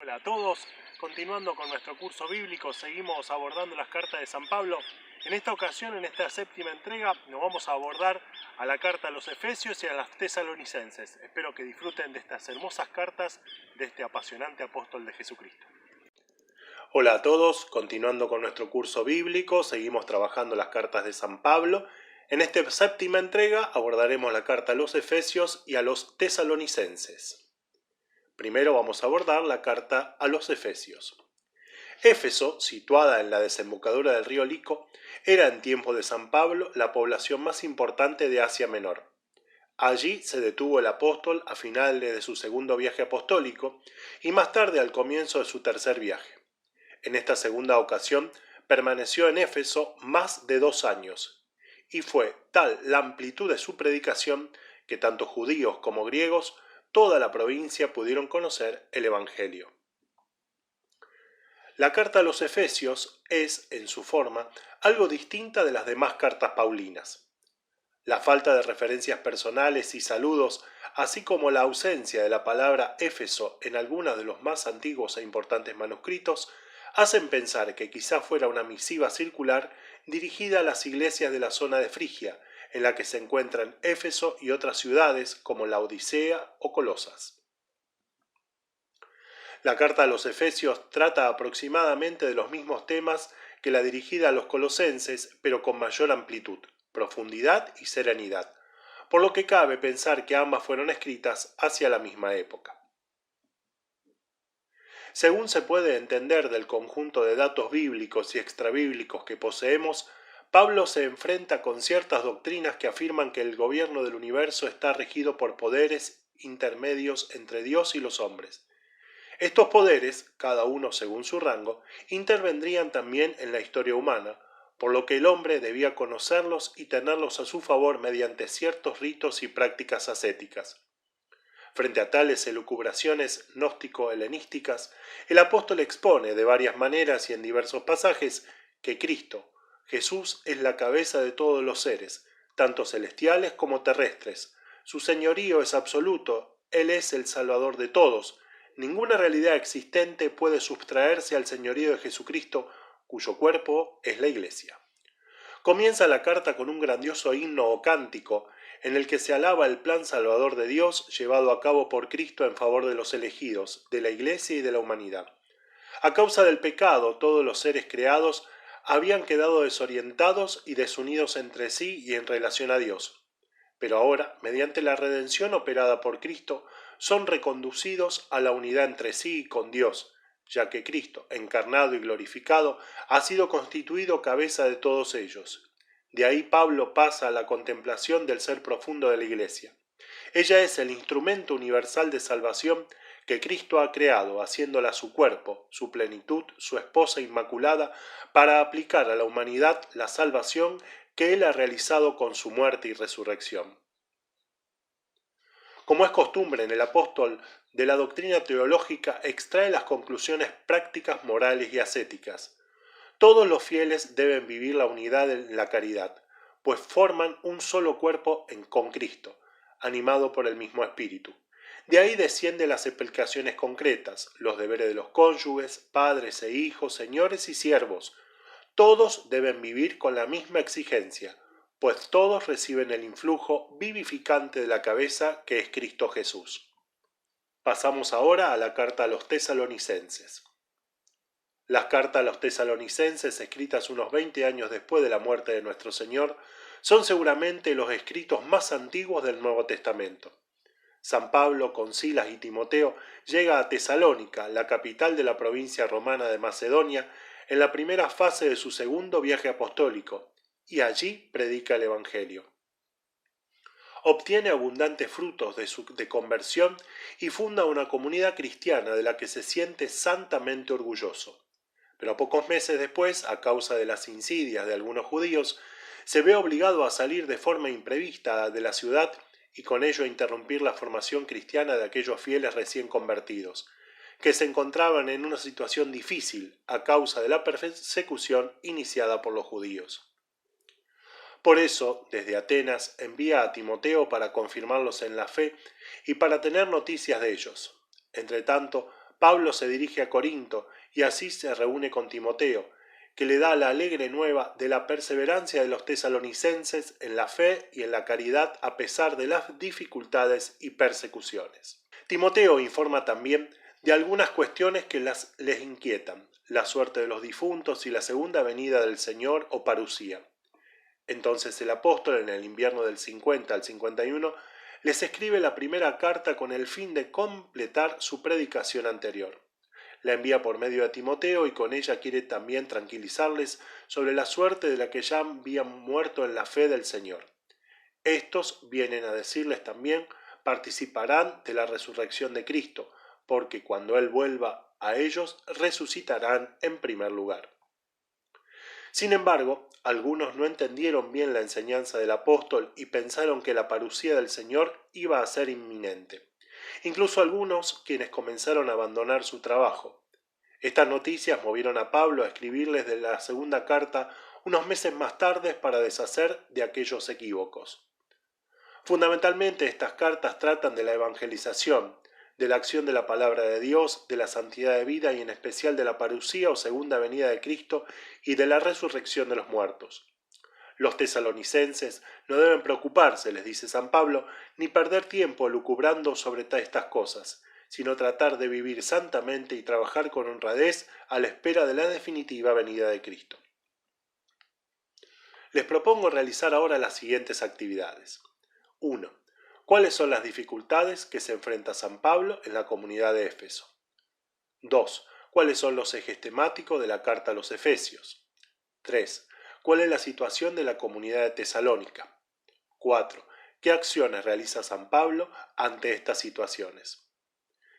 Hola a todos, continuando con nuestro curso bíblico, seguimos abordando las cartas de San Pablo. En esta ocasión, en esta séptima entrega, nos vamos a abordar a la carta a los Efesios y a las Tesalonicenses. Espero que disfruten de estas hermosas cartas de este apasionante apóstol de Jesucristo. Hola a todos, continuando con nuestro curso bíblico, seguimos trabajando las cartas de San Pablo. En esta séptima entrega abordaremos la carta a los Efesios y a los Tesalonicenses. Primero vamos a abordar la carta a los Efesios. Éfeso, situada en la desembocadura del río Lico, era en tiempo de San Pablo la población más importante de Asia Menor. Allí se detuvo el apóstol a finales de su segundo viaje apostólico y más tarde al comienzo de su tercer viaje. En esta segunda ocasión permaneció en Éfeso más de 2 años, y fue tal la amplitud de su predicación que tanto judíos como griegos toda la provincia pudieron conocer el Evangelio. La carta a los Efesios es, en su forma, algo distinta de las demás cartas paulinas. La falta de referencias personales y saludos, así como la ausencia de la palabra Éfeso en algunos de los más antiguos e importantes manuscritos, hacen pensar que quizá fuera una misiva circular dirigida a las iglesias de la zona de Frigia, en la que se encuentran Éfeso y otras ciudades como Laodicea o Colosas. La carta a los Efesios trata aproximadamente de los mismos temas que la dirigida a los colosenses, pero con mayor amplitud, profundidad y serenidad, por lo que cabe pensar que ambas fueron escritas hacia la misma época. Según se puede entender del conjunto de datos bíblicos y extrabíblicos que poseemos, Pablo se enfrenta con ciertas doctrinas que afirman que el gobierno del universo está regido por poderes intermedios entre Dios y los hombres. Estos poderes, cada uno según su rango, intervendrían también en la historia humana, por lo que el hombre debía conocerlos y tenerlos a su favor mediante ciertos ritos y prácticas ascéticas. Frente a tales elucubraciones gnóstico-helenísticas, el apóstol expone de varias maneras y en diversos pasajes que Cristo, Jesús, es la cabeza de todos los seres, tanto celestiales como terrestres. Su señorío es absoluto, Él es el Salvador de todos. Ninguna realidad existente puede sustraerse al señorío de Jesucristo, cuyo cuerpo es la Iglesia. Comienza la carta con un grandioso himno o cántico, en el que se alaba el plan salvador de Dios llevado a cabo por Cristo en favor de los elegidos, de la Iglesia y de la humanidad. A causa del pecado, todos los seres creados habían quedado desorientados y desunidos entre sí y en relación a Dios. Pero ahora, mediante la redención operada por Cristo, son reconducidos a la unidad entre sí y con Dios, ya que Cristo, encarnado y glorificado, ha sido constituido cabeza de todos ellos. De ahí Pablo pasa a la contemplación del ser profundo de la Iglesia. Ella es el instrumento universal de salvación que Cristo ha creado, haciéndola su cuerpo, su plenitud, su esposa inmaculada, para aplicar a la humanidad la salvación que Él ha realizado con su muerte y resurrección. Como es costumbre en el apóstol, de la doctrina teológica extrae las conclusiones prácticas, morales y ascéticas. Todos los fieles deben vivir la unidad en la caridad, pues forman un solo cuerpo con Cristo, animado por el mismo Espíritu. De ahí descienden las explicaciones concretas, los deberes de los cónyuges, padres e hijos, señores y siervos. Todos deben vivir con la misma exigencia, pues todos reciben el influjo vivificante de la cabeza que es Cristo Jesús. Pasamos ahora a la carta a los Tesalonicenses. Las cartas a los Tesalonicenses, escritas unos 20 años después de la muerte de nuestro Señor, son seguramente los escritos más antiguos del Nuevo Testamento. San Pablo, con Silas y Timoteo, llega a Tesalónica, la capital de la provincia romana de Macedonia, en la primera fase de su segundo viaje apostólico, y allí predica el Evangelio. Obtiene abundantes frutos de conversión y funda una comunidad cristiana de la que se siente santamente orgulloso. Pero pocos meses después, a causa de las insidias de algunos judíos, se ve obligado a salir de forma imprevista de la ciudad y con ello a interrumpir la formación cristiana de aquellos fieles recién convertidos, que se encontraban en una situación difícil a causa de la persecución iniciada por los judíos. Por eso, desde Atenas, envía a Timoteo para confirmarlos en la fe y para tener noticias de ellos. Entretanto, Pablo se dirige a Corinto y así se reúne con Timoteo, que le da la alegre nueva de la perseverancia de los tesalonicenses en la fe y en la caridad a pesar de las dificultades y persecuciones. Timoteo informa también de algunas cuestiones que les inquietan, la suerte de los difuntos y la segunda venida del Señor o parusía. Entonces el apóstol, en el invierno del 50 al 51, les escribe la primera carta con el fin de completar su predicación anterior. La envía por medio de Timoteo y con ella quiere también tranquilizarles sobre la suerte de la que ya habían muerto en la fe del Señor. Estos, vienen a decirles también, participarán de la resurrección de Cristo, porque cuando Él vuelva a ellos, resucitarán en primer lugar. Sin embargo, algunos no entendieron bien la enseñanza del apóstol y pensaron que la parusía del Señor iba a ser inminente. Incluso algunos quienes comenzaron a abandonar su trabajo. Estas noticias movieron a Pablo a escribirles de la segunda carta unos meses más tarde para deshacer de aquellos equívocos. Fundamentalmente estas cartas tratan de la evangelización, de la acción de la palabra de Dios, de la santidad de vida y en especial de la parusía o segunda venida de Cristo y de la resurrección de los muertos. Los tesalonicenses no deben preocuparse, les dice San Pablo, ni perder tiempo lucubrando sobre estas cosas, sino tratar de vivir santamente y trabajar con honradez a la espera de la definitiva venida de Cristo. Les propongo realizar ahora las siguientes actividades. 1. ¿Cuáles son las dificultades que se enfrenta San Pablo en la comunidad de Éfeso? 2. ¿Cuáles son los ejes temáticos de la carta a los Efesios? 3. ¿Cuál es la situación de la comunidad de Tesalónica? 4. ¿Qué acciones realiza San Pablo ante estas situaciones?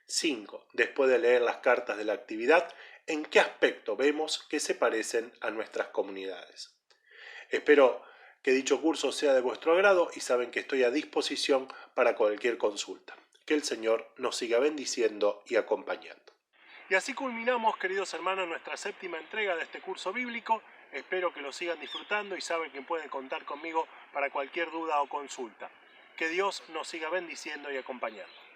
5. Después de leer las cartas de la actividad, ¿en qué aspecto vemos que se parecen a nuestras comunidades? Espero que dicho curso sea de vuestro agrado y saben que estoy a disposición para cualquier consulta. Que el Señor nos siga bendiciendo y acompañando. Y así culminamos, queridos hermanos, nuestra séptima entrega de este curso bíblico. Espero que lo sigan disfrutando y saben que pueden contar conmigo para cualquier duda o consulta. Que Dios nos siga bendiciendo y acompañando.